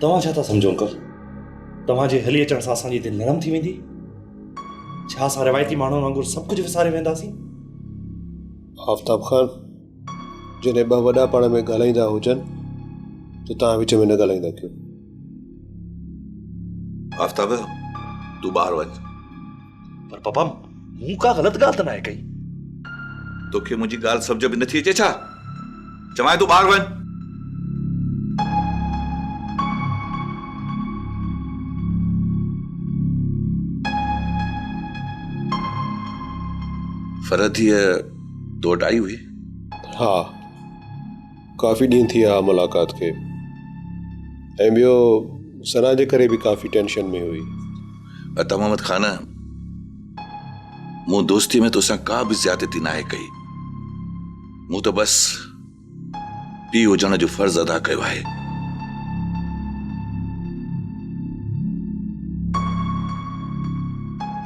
तव्हां छा था सम्झो अंकल? तव्हांजे हली अचण सां असांजी दिलि नरम थी वेंदी? छा असां रिवायती माण्हुनि वांगुरु सभु कुझु विसारे वेंदासीं? आफ्ताब खान, जॾहिं ॿ वॾा पाण में ॻाल्हाईंदा हुजनि त तव्हां विच में न ॻाल्हाईंदा कयो। आफ्ताब, तूं ॿाहिरि वञ। पर पापा, मूं का ग़लति ॻाल्हि त न आहे कई। तोखे मुंहिंजी ॻाल्हि सम्झ में नथी अचे छा? चवां तूं ॿाहिरि वञ। फरहदीअ तो वटि आई हुई? हा, काफ़ी ॾींहं थी विया मुलाक़ात खे, ऐं ॿियो सना जे करे बि काफ़ी टेंशन में हुई। अता मोहम्मद खान, मूं दोस्ती में तोसां का बि ज़्यादती नाहे कई। मूं त बस पीउ हुजण जो फर्ज़ अदा कयो आहे।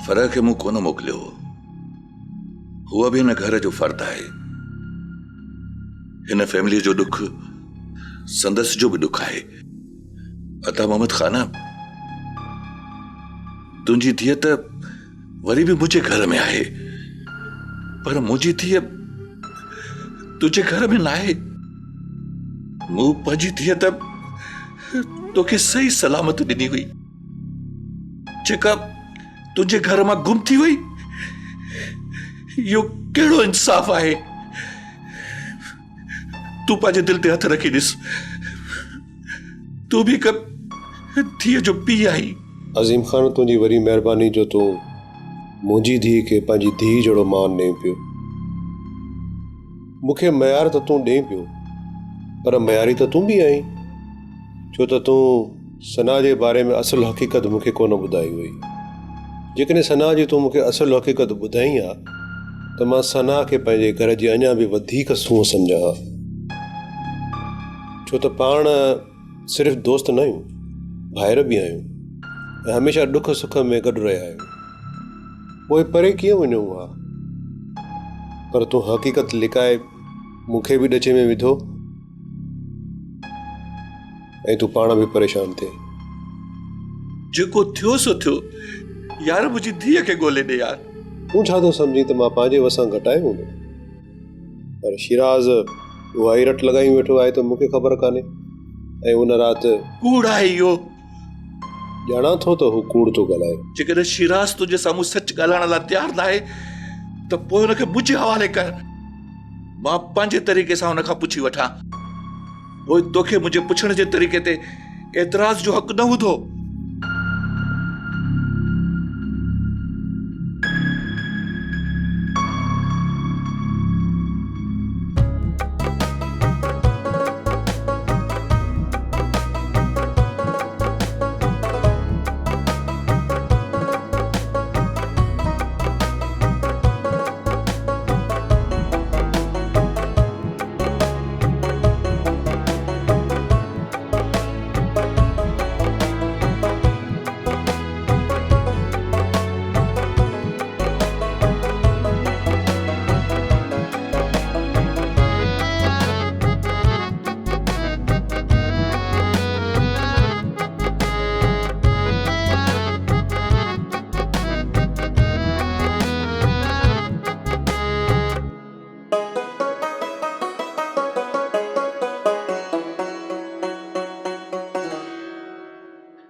फरह खे मूं कोन मोकिलियो हो, हुआ बि हिन घर जो फर्द आहे। हिन फैमिली जो दुख संदसि जो बि दुख आहे। अता मोहम्मद खान, तुंहिंजी धीअ त वरी बि मुंहिंजे घर में आहे, पर मुंहिंजी धीअ तुंहिंजे घर में न आहे। मूं पंहिंजी धीअ त तोखे सही सलामत ॾिनी हुई, जेका तुंहिंजे घर मां गुम थी वई। इहो कहिड़ो इंसाफ़ आहे? तूं पंहिंजे दिल ते हथ रखी ॾिस, तूं बि हिक धीअ जो पीउ आहीं। अज़ीम खान, तुंहिंजी वरी महिरबानी जो तूं मुंहिंजी धीउ खे पंहिंजी धीउ जहिड़ो मान ॾेई पियो। मूंखे मयार त तूं ॾेई पियो, पर मयारी त तूं बि आहीं, छो त तूं सना जे बारे में असुल हक़ीक़त मूंखे कोन ॿुधाई हुई। जेकॾहिं सना जी तूं मूंखे असुल हक़ीक़त ॿुधाई आहे त मां सना खे पंहिंजे घर जी अञा बि वधीक सूंहं सम्झां हा, छो त पाण सिर्फ़ु दोस्त न आहियूं, भाइर बि आहियूं, ऐं हमेशह दुख सुख में गॾु रहिया आहियूं। पोइ परे कीअं वञूं हा? पर तूं हक़ीक़त लिकाए मूंखे बि ॾचे में विधो, ऐं तूं पाण बि परेशान थिए। जेको थियो सो थियो यार, मुंहिंजी धीअ खे ॻोल्हे ॾे यार। तूं छा थो सम्झी त मां पंहिंजे वसां घटाए हूंदो? पर शिराज़ उहा ई रट लॻाई वेठो आहे त मूंखे ख़बर कान्हे। ऐं उन राति कूड़ आहे इहो। ॼाणा थो त हू कूड़ थो ॻाल्हाए। जेकॾहिं शिराज़ तुंहिंजे साम्हूं सच ॻाल्हाइण लाइ तयारु न आहे त पोइ हुनखे मुंहिंजे हवाले कर। मां पंहिंजे तरीक़े सां हुन खां पुछी वठां। पोइ तोखे मुंहिंजे पुछण जे तरीक़े ते एतिराज़ जो हक़ न हूंदो।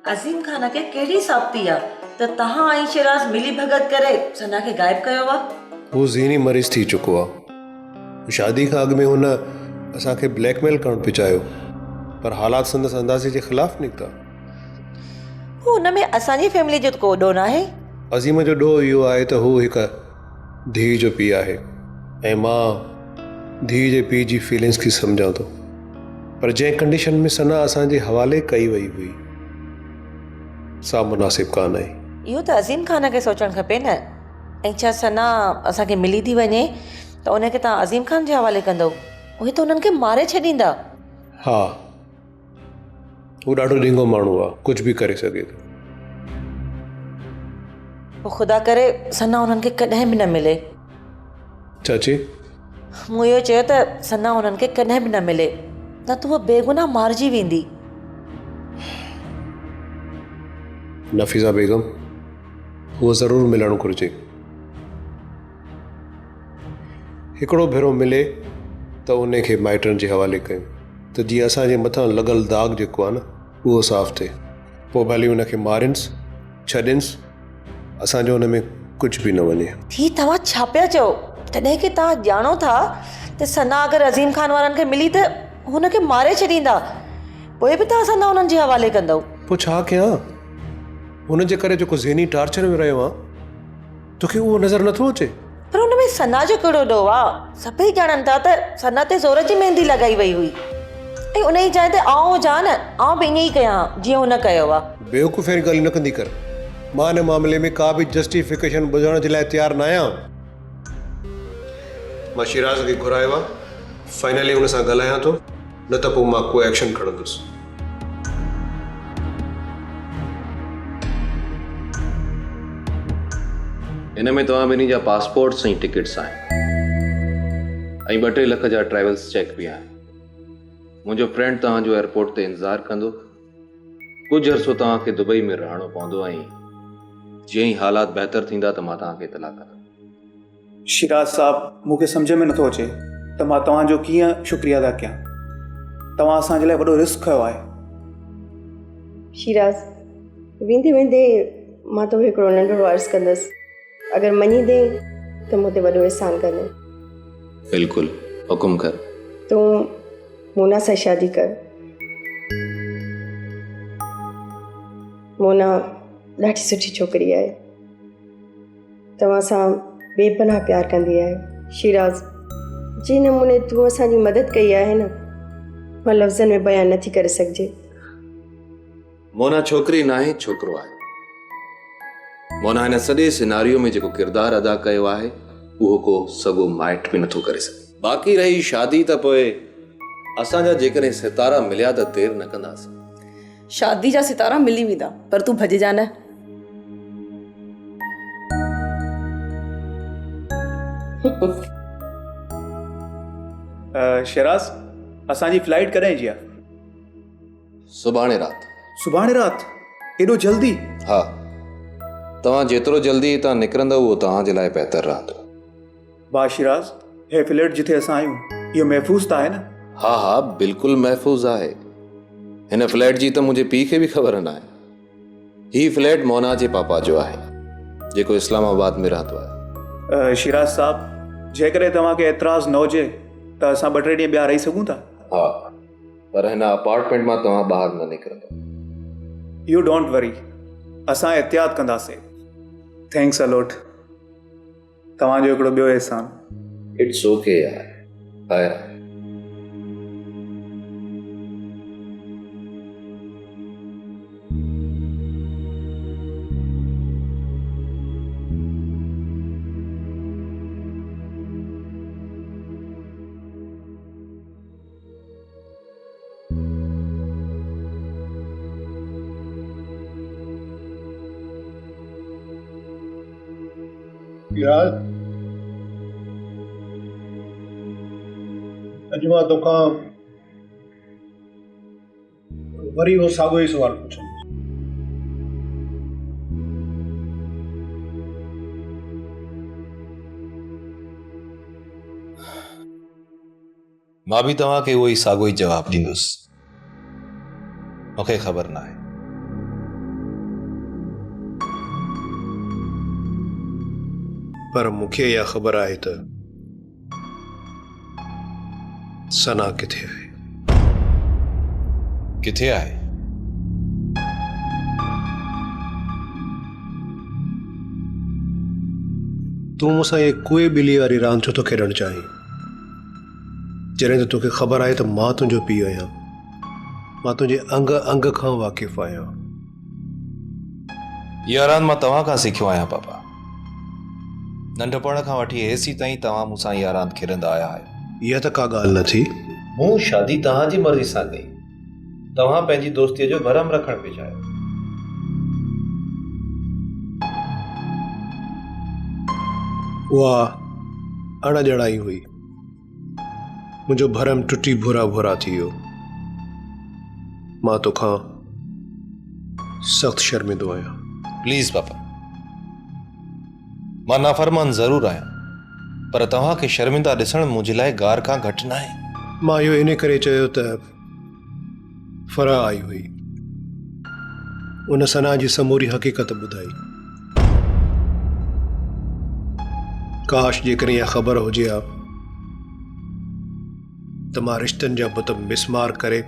अज़ीम खान खे कहिड़ी साबिती आहे त तव्हां ऐं शिराज़ मिली भगत करे सना खे गायब कयो आहे? हू ज़हनी मरीज़ थी चुको आहे। शादी खां अॻु में हुन असांखे ब्लैकमेल करणु पियो चाहियो, पर हालात संदसि अंदाज़े जे ख़िलाफ़ निकिता। हुन में असांजी फैमिली जो को ॾोह न आहे। अज़ीम जो ॾोह इहो आहे त हू हिकु धीउ जो पीउ आहे, ऐं मां धीउ जे पीउ जी फीलिंग्स खे सम्झां थो। पर जंहिं कंडीशन में सना असांजे हवाले कई वई हुई, सा मुनासिब कान आहे। इहो त अज़ीम खान खे सोचणु खपे न। ऐं छा सना असांखे मिली थी वञे त उनखे तव्हां अज़ीम खान जे हवाले कंदव? उहे त उन्हनि खे मारे छॾींदा। हा, हू ॾाढो ॾींघो माण्हू आहे, कुझु बि करे सघे थो। पोइ ख़ुदा करे सना उन्हनि खे कॾहिं बि न मिले। चाची, मूं इहो चयो त सना उन्हनि खे कॾहिं बि न मिले, न त उहा बेगुनाह मारिजी वेंदी। नफ़ीज़ा बेगम उहो ज़रूरु मिलणु घुरिजे। हिकिड़ो भेरो मिले त उन खे माइटनि जे हवाले कयूं त जीअं असांजे मथां लॻल दाग़ जेको आहे न उहो साफ़ु थिए। पोइ भली उनखे मारिन्स छॾिन्स, असांजो हुन में कुझु बि न वञे। ही तव्हां छा पिया चओ? तॾहिं की तव्हां ॼाणो था त सना अगरि अज़ीम ख़ान वारनि खे मिली त हुनखे मारे छॾींदा, पोइ बि तव्हां सना हुननि जे हवाले कंदव? पोइ छा कयां? हुन जे करे जेको ज़हनी टार्चर में रहियो आहे, तोखे उहो नज़र नथो अचे? पर हुन में सना जो कहिड़ो ॾोह आहे? सभई ॼाणनि था त सना ते ज़ोर जी मेहंदी लॻाई वई हुई ऐं उन जी जाइ ते आउं हुजां न, आउं बि ईअं ई कयां जीअं हुन कयो आहे। बेवकूफ़ ॻाल्हि न कंदी कर। मां हिन मामले में का बि जस्टिफिकेशन ॿुधण जे लाइ तयारु न आहियां। मां शिराज़ खे घुरायो आहे, फाइनली हुन सां ॻाल्हायां थो, न त पोइ मां कोई एक्शन खणंदुसि। इन में तव्हां ॿिन्ही जा पासपोर्ट्स ऐं टिकट्स आहिनि ऐं 2-3 लख जा ट्रैवल्स चेक बि आहिनि। मुंहिंजो फ्रेंड तव्हांजो एयरपोर्ट ते इंतज़ारु कंदो। कुझु अर्सो तव्हांखे दुबई में रहणो पवंदो ऐं जीअं ई हालात बहितर थींदा त मां तव्हांखे इतला कंदुमि। शिराज साहब, मूंखे सम्झ में नथो अचे त मां तव्हांजो कीअं शुक्रिया अदा कयां। तव्हां असांजे लाइ वॾो रिस्क खयो आहे। शिराज, वेंदे वेंदे मां तोखे हिकिड़ो नंढिड़ो अर्ज़ु कंदसि, अगरि मञी दे त मूं ते वॾो एहसान कंदे। बिल्कुलु, हुकुम कर। तूं मोना सां शादी कर। मोना ॾाढी सुठी छोकिरी आहे, तव्हां सां बेपनाह प्यार कंदी आहे। शिराज, जे नमूने तूं असांजी मदद कई आहे न, मां लफ़्ज़नि में बयानु नथी करे सघिजे। मोना छोकिरी न आहे, छोकिरो आहे। मोना हिन सॼे सिनारियो में जेको किरदारु अदा कयो आहे उहो को सॻो माइट बि नथो करे सघे। बाक़ी रही शादी त पोइ असांजा जेकॾहिं सितारा मिलिया त देरि न कंदासीं। शादी जा सितारा मिली वेंदा, पर तूं भॼिजा न। शिराज, असांजी फ्लाइट कॾहिं जी आहे? सुभाणे राति। सुभाणे राति? एॾो जल्दी? हा, तव्हां जेतिरो जल्दी हितां निकिरंदव उहो तव्हां जे लाइ बहितर रहंदो। वाह शिराज, हे फ्लैट जिथे असां आहियूं इहो महफ़ूज़ त आहे न? हा हा, बिल्कुलु महफ़ूज़ आहे। हिन फ्लैट जी त मुंहिंजे पीउ खे बि ख़बर न आहे। हीउ फ्लैट मोना जे पापा जो आहे जेको इस्लामाबाद में रहंदो आहे। शिराज साहब, जेकॾहिं तव्हांखे एतिराज़ न हुजे त असां 2-3 ॾींहं ॿिया रही सघूं था? हा, पर हिन अपार्टमेंट मां तव्हां ॿाहिरि न निकिरंदो। यू डोंट वरी, असां एहतियात कंदासीं। Thanks a lot. तव्हांजो हिकिड़ो ॿियो एहसान। इट्स ओके यार। हाय। यार, अॼु मां तोखां वरी उहो साॻियो ई सुवालु पुछां। मां बि तव्हांखे उहो ई साॻियो ई जवाबु ॾींदुसि। मूंखे ख़बर न आहे। पर मूंखे इहा ख़बर आहे त सना किथे आहे। किथे आहे? तूं मूंसां इहे कुए ॿिली वारी रांदि छो थो खेॾणु चाहीं, जॾहिं त तोखे ख़बर आहे त मां तुंहिंजो पीउ आहियां, मां तुंहिंजे अंग अंग खां वाक़िफ़ आहियां। इहा रांदि मां तव्हां खां सिखियो आहियां पापा। नंढपण खां वठी हेसि ताईं तव्हां मूंसां इहा रांदि खेॾंदा आया आहियो। इहा त का ॻाल्हि न थी। मूं शादी तव्हांजी मर्ज़ी सां कई, तव्हां पंहिंजी दोस्तीअ जो भरम रखणु पिए चाहियो। उहा अणॼणाई हुई, मुंहिंजो भरम टुटी भुरा भुरा थी वियो। मां तोखां सख़्तु शर्मिंदो आहियां। प्लीज पापा, मां नाफरमान ज़रूर आहियां, पर तव्हांखे शर्मिंदा ॾिसण मुंहिंजे लाइ गार खां घटि न आहे। मां इहो इन करे चयो त फराह आई हुई, उन सना जी समूरी हक़ीक़त ॿुधाई। काश जेकॾहिं इहा ख़बर हुजे हा त मां रिश्तनि जा बुत मिसमार करे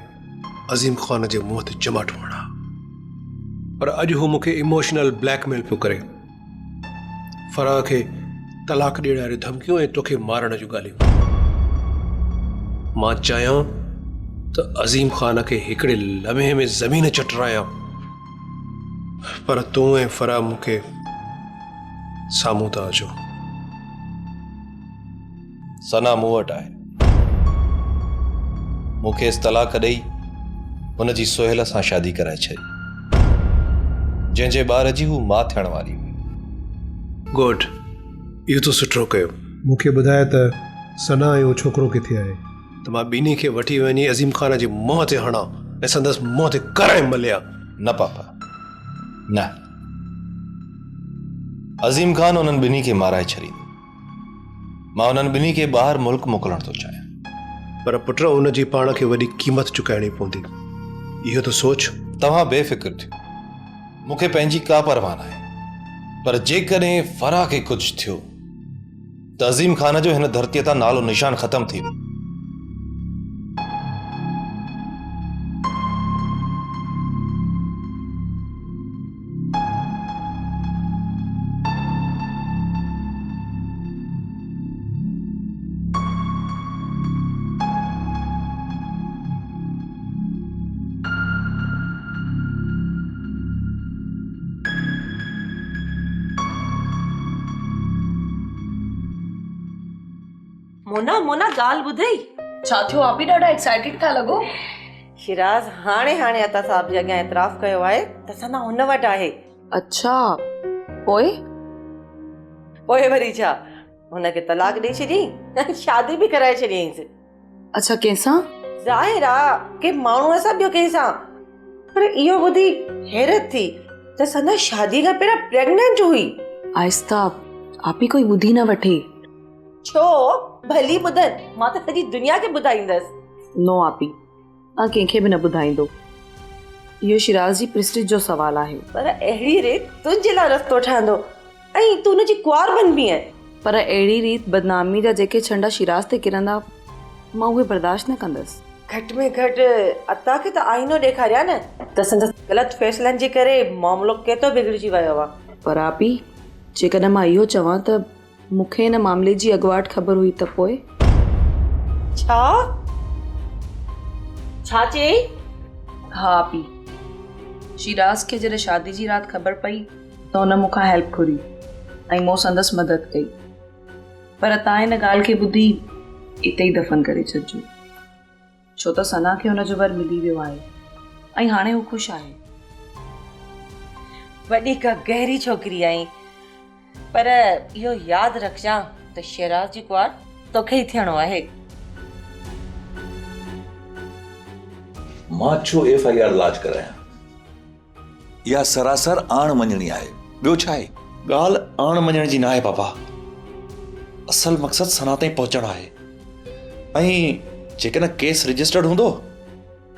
अज़ीम ख़ान जे मुंहं ते चिमाट हणा, पर अॼु हू मूंखे इमोशनल ब्लैकमेल पियो करे। फराह खे तलाक ॾियण वारियूं धमकियूं ऐं तोखे मारण जूं ॻाल्हियूं। मां चाहियां त अज़ीम ख़ान खे हिकिड़े लम्हे में ज़मीन चटरायां, पर तूं ऐं फराह मूंखे साम्हूं था अचो। सना मूं वटि आहे, मूंखे इस तलाक ॾेई हुनजी सुहेल सां शादी कराए छॾी, जंहिंजे ॿार जी हू मां थियण वारी हुई। गुड, इहो तो सुठो कयो। मूंखे ॿुधाए त सना ऐं छोकिरो किथे आहे, त मां ॿिन्ही खे वठी वञी अज़ीम ख़ान जे मुंहं ते हणां ऐं संदसि मुंहं ते कराए मलिया। न पापा, न, अज़ीम ख़ान उन्हनि ॿिन्ही खे माराए छॾींदो। मां उन्हनि ॿिन्ही खे ॿाहिरि मुल्क मोकिलण थो चाहियां। पर पुट, उन जी पाण खे वॾी क़ीमत चुकाइणी पवंदी, इहो त सोच। तव्हां बेफ़िक्र थियो, मूंखे पंहिंजी का परवाह न आहे, पर जेकॾहिं फराह खे कुझु थियो त अज़ीम ख़ान जो हिन धरतीअ तां नालो निशान ख़तम थी वेंदो। मोना मोना ॻाल्हि ॿुधई? छा थियो? आप ही ॾाढा एक्साइटेड था लॻो। शिराज हाणे हाणे अता साहब जे अॻियां एतिराफ़ कयो आहे त सना हुन वटि आहे। अच्छा, पोइ पोइ वरी छा, हुनखे तलाक ॾेई छॾी, शादी बि कराए छॾियईंसि। अच्छा, कंहिंसां? ज़ाहिर आहे के माण्हूअ सां, ॿियो कंहिंसां। पर इहो ॿुधी हैरत थी त सना शादी खां पहिरियों प्रेग्नेंट हुई। आहिस्ता, आप ही कोई ॿुधी न वठे। छो भली ॿुधनि, मां त सॼी दुनिया खे ॿुधाईंदसि। नो आपी, तव्हां कंहिंखे बि न ॿुधाईंदो। इहो शिराज जी प्रेस्टीज जो सवाल आहे। पर अहिड़ी रीत तुंहिंजे लाइ रस्तो ठहंदो ऐं तूं हुनजी कुंवार बनबी आहे। पर अहिड़ी रीत बदनामी जा जेके छंडा शिराज ते किरंदा, मां उहे बर्दाश्त न कंदसि। घटि में घटि अता खे त आईनो ॾेखारिया न त संदसि ग़लति फ़ैसलनि जे करे मामिलो केतिरो बिगड़जी वियो आहे। पर आपी, जेकॾहिं मां इहो चवां त मूंखे हिन मामले जी अॻुवाट ख़बर हुई त पोइ? छा चई? हा आपी, शिराज खे जॾहिं शादी जी राति ख़बर पई त हुन मूंखां हेल्प घुरी ऐं मूं संदसि मदद कई। पर तव्हां हिन ॻाल्हि खे ॿुधी इते ई दफ़न करे छॾिजो, छो त सना खे हुनजो वर मिली वियो आहे ऐं हाणे हू ख़ुशि आहे। वॾी का गहरी छोकिरी आई, पर इहो यादि रखजां त शिराज जी कुंवार तोखे ई थियणो आहे। मां छो FIR लाज करायां? इहा सरासर आण मञणी आहे, ॿियो छा आहे? ॻाल्हि आण मञण जी न आहे पापा, असल मक़सदु सना ताईं पहुचणु आहे। ऐं जेकॾहिं केस रजिस्टर्ड हूंदो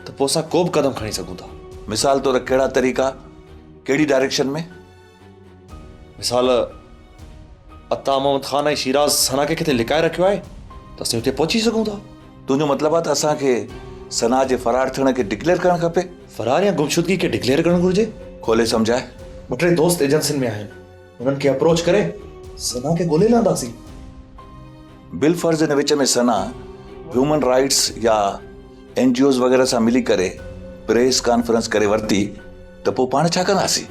त पोइ असां को बि क़दम खणी सघूं था। मिसाल तौर कहिड़ा तरीक़ा, कहिड़ी डायरेक्शन में? मिसाल, अता मोहम्मद ख़ान ऐं शिराज सना खे किथे लिकाए रखियो आहे त असीं हुते पहुची सघूं था। तुंहिंजो मतिलबु आहे त असांखे सना जे फरार थियण खे डिक्लेयर करणु खपे? फरार या गुमशुदगी खे डिक्लेयर करणु घुरिजे? खोले सम्झाए। ॿ टे दोस्त एजेंसियुनि में आहिनि, उन्हनि खे अप्रोच करे सना खे ॻोल्हे लांदासीं। बिल फर्ज़ हिन विच में सना ह्यूमन राइट्स या NGOs वग़ैरह सां मिली करे प्रेस कॉन्फ्रेंस करे वरिती त पोइ पाण छा कंदासीं?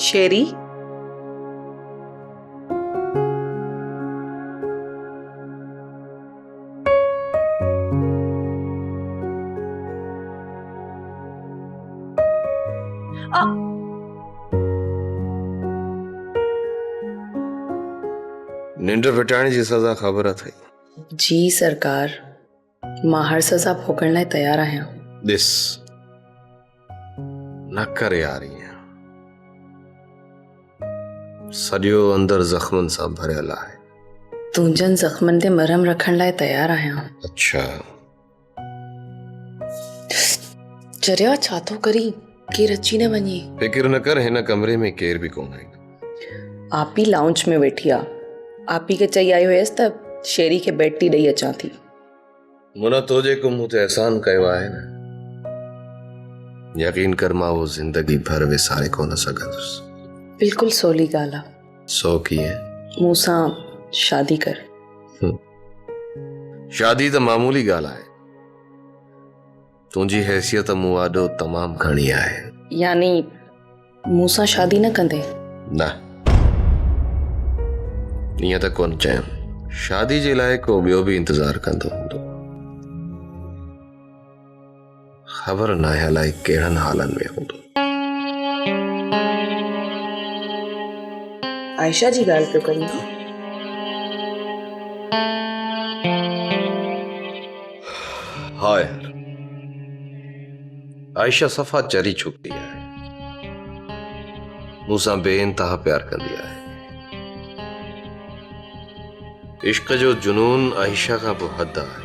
शेरी, निंड फिटाइण जी सज़ा ख़बर अथई। जी सरकार, मां हर सज़ा भोगण लाइ तयार आहियां। ॾिस, न कर यार ईअं। सॼो अंदर ज़ख़्मनि सां भरियल आहे। तुंहिंजनि ज़ख़्मनि ते मरहम रखण लाइ तयार आहियां। अच्छा, चरिया छा थो करी, केर अची न वञे। फिक्र न कर, हिन कमरे में केर बि कोन आहे। आपी लाउंज में वेठी आहे। आपी खे चई आई हुयसि त शेरी खे बेड टी ॾेई अचां थी। मुना तो जेको मूं ते एहसान कयो आहे न, यकीन कर मां वो ज़िंदगी भर विसारे कोन सघंदुसि। बिल्कुलु सवली ॻाल्हि आहे। सो कीअं? मूं सां शादी कर। शादी त मामूली ॻाल्हि आहे। तुंहिंजी हैसियत मूं वाॾो तमामु घणी आहे। यानी मूं सां शादी न कंदे? न, ईअं त कोन चयमि। शादी जे लाइ को ॿियो बि इंतज़ार कंदो हूंदो। ख़बर न आहे अलाए कहिड़नि हालनि में हूंदो। आयशा जी ॻाल्हि पियो करीं? हा यार, आयशा सफ़ा चरी छोकिरी आहे। मूंसां बेइंतहा प्यार कंदी आहे। इश्क जो जुनून आयशा खां पोइ हद आहे।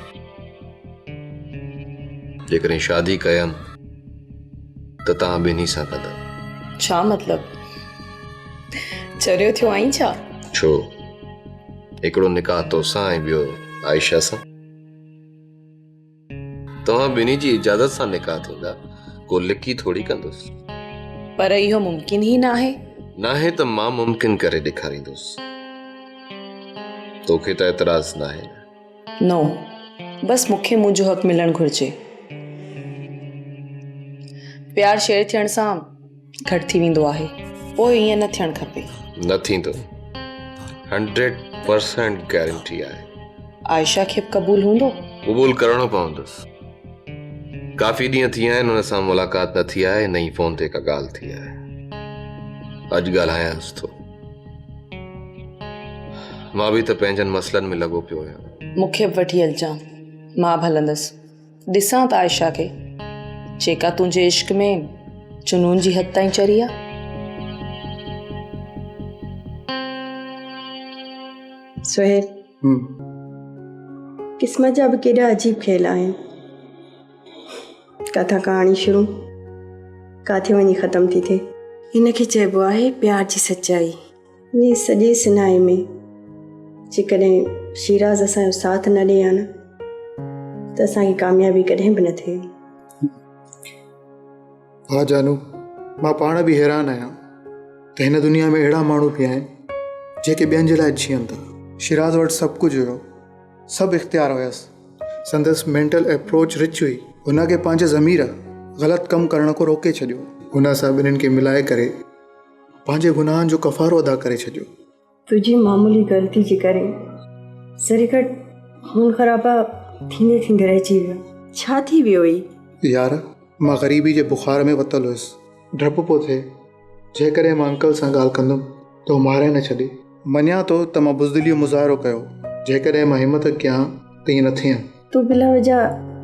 जेकॾहिं शादी कयमि त तव्हां ॿिन्ही सां कंदव। छा मतिलब? चरियो थियो आई छा? छो, हिकिड़ो निकाह तोसां ऐं ॿियो आयशा सां। तव्हां ॿिन्ही जी इजाज़त सां निकाह थींदा, को लिकी थोड़ी कंदुसि। पर इहो मुमकिन ई न आहे। नाहे त मां मुमकिन करे ॾेखारींदुसि। तोखे त एतराज़ न आहे? नो, बस मूंखे मुंहिंजो हक़ मिलणु घुर्जे। प्यार शेयर थियण सां घटि थी वेंदो आहे, पोइ ईअं न थियणु खपे। न थींदो, 100% गारंटी आहे। आयशा खे क़बूल हूंदो? क़बूल करणो पवंदुसि। काफ़ी ॾींहं थी आहिनि हुन सां मुलाक़ात न थी आहे, न ई फ़ोन ते का ॻाल्हि थी आहे। अॼु ॻाल्हायांसि थो। मां बि त पंहिंजनि मसलनि में लॻो पियो आहियां। मूंखे बि वठी हलजां, मां बि हलंदसि। ॾिसां त आयशा खे, जेका तुंहिंजे इश्क में जुनून जी हद ताईं चरी आहे। सुहेल, क़िस्मत जा बि केॾा अजीब खेल आहिनि। किथां कहाणी शुरू, किथे वञी ख़तम थी थिए। हिनखे चइबो आहे प्यार जी सचाई। इन सॼे सिनाए में जेकॾहिं शिराज़ असांजो साथ न ॾे हा न, त असांखे कामयाबी कॾहिं बि न थिए। हा जानू, मां पाण बि हैरान आहियां त हिन दुनिया में अहिड़ा माण्हू बि आहिनि जेके ॿियनि जे लाइ जीअनि था। शिराज़ वटि सभु कुझु हुयो, सभु इख़्तियार हुयसि। संदसि मेंटल अप्रोच रिच हुई। हुनखे पंहिंजे ज़मीर ग़लति कमु करण खां रोके छॾियो। हुन सां ॿिन्हिनि खे मिलाए करे पंहिंजे गुनाहनि जो कफ़ारो अदा करे छॾियो। तुंहिंजी मामूली ग़लती जे करे ज़रीकट खून ख़राबा थींदे थींदे रहिजी वियो। छा थी वियो हुई? यार, मां ग़रीबी जे बुख़ार में वतल हुयुसि। डपु पियो थिए जेकॾहिं मां अंकल सां ॻाल्हि कंदुमि त हू मारे न छॾे। मञा थो त मां बुज़दिली जो मुज़ाहिरो कयो। जेकॾहिं मां हिमत कयां त ईअं न थियां। तूं बिला वजह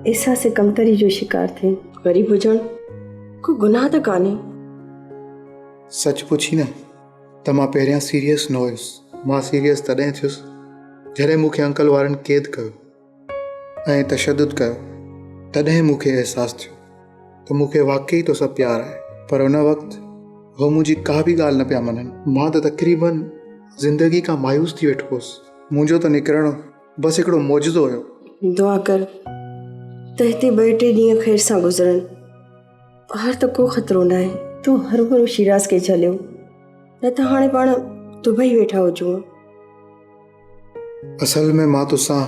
एहसास कमतरी जो शिकार थिए। ग़रीब हुजणु को गुनाह त कान्हे। सच पुछी न त मां पहिरियां सीरियस न हुयुसि। मां सीरियस तॾहिं थियुसि जॾहिं मूंखे अंकल वारनि क़ैद कयो ऐं तशदुद कयो। तॾहिं मूंखे अहसासु थियो त मूंखे वाक़ई तो सां प्यारु आहे। पर हुन वक़्तु हो मुंहिंजी का बि ॻाल्हि न पिया मञनि। मां त तक़रीबन ज़िंदगी खां मायूस थी वेठो हुउसि। मुंहिंजो त निकिरणो बसि हिकिड़ो मौजूदो हुयो। दुआ कर त हिते 2-3 ॾींहं ख़ैर सां गुज़रनि। ॿाहिरि त को ख़तरो न आहे। तूं हर भरू शिराज़ खे झलियो, न त हाणे पाण दुबई वेठा हुजूं। असल में मां तोसां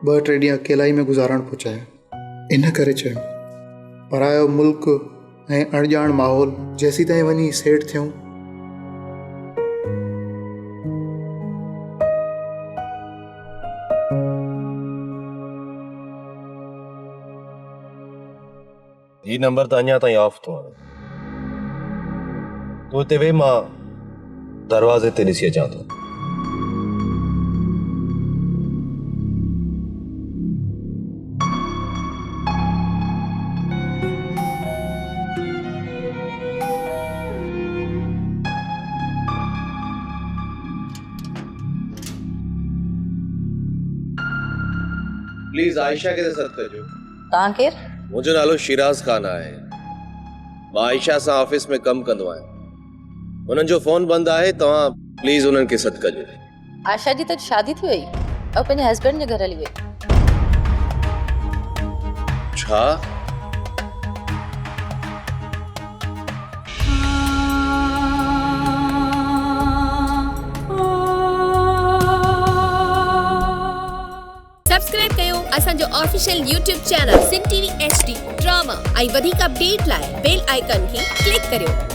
2-3 ॾींहं अकेलाई में गुज़ारणु पियो चाहियां। इन करे चयो, परायो मुल्क ऐं अणॼाण माहौल जेसीं ताईं वञी सेट थियूं। ही नंबर त अञा ताईं ऑफ थो आहे। तूं हिते वेह, मां दरवाज़े ते ॾिसी अचां थो। प्लीज आयशा के सद कजो। तव्हां केरु? मुंहिंजो नालो शिराज खान आहे। मां आयशा सां ऑफिस में कमु कंदो आहियां। उन्हनि जो फोन बंदि आहे, तव्हां प्लीज उन्हनि खे सद कजो। आशा जी त शादी थी वई और पंहिंजे हस्बैंड जे घर हली वई। छा? सब्सक्राइब कयो असांजो official YouTube channel Singh TV HD drama ऐं वधीक अपडेट लाइ बेल आइकन खे क्लिक करियो।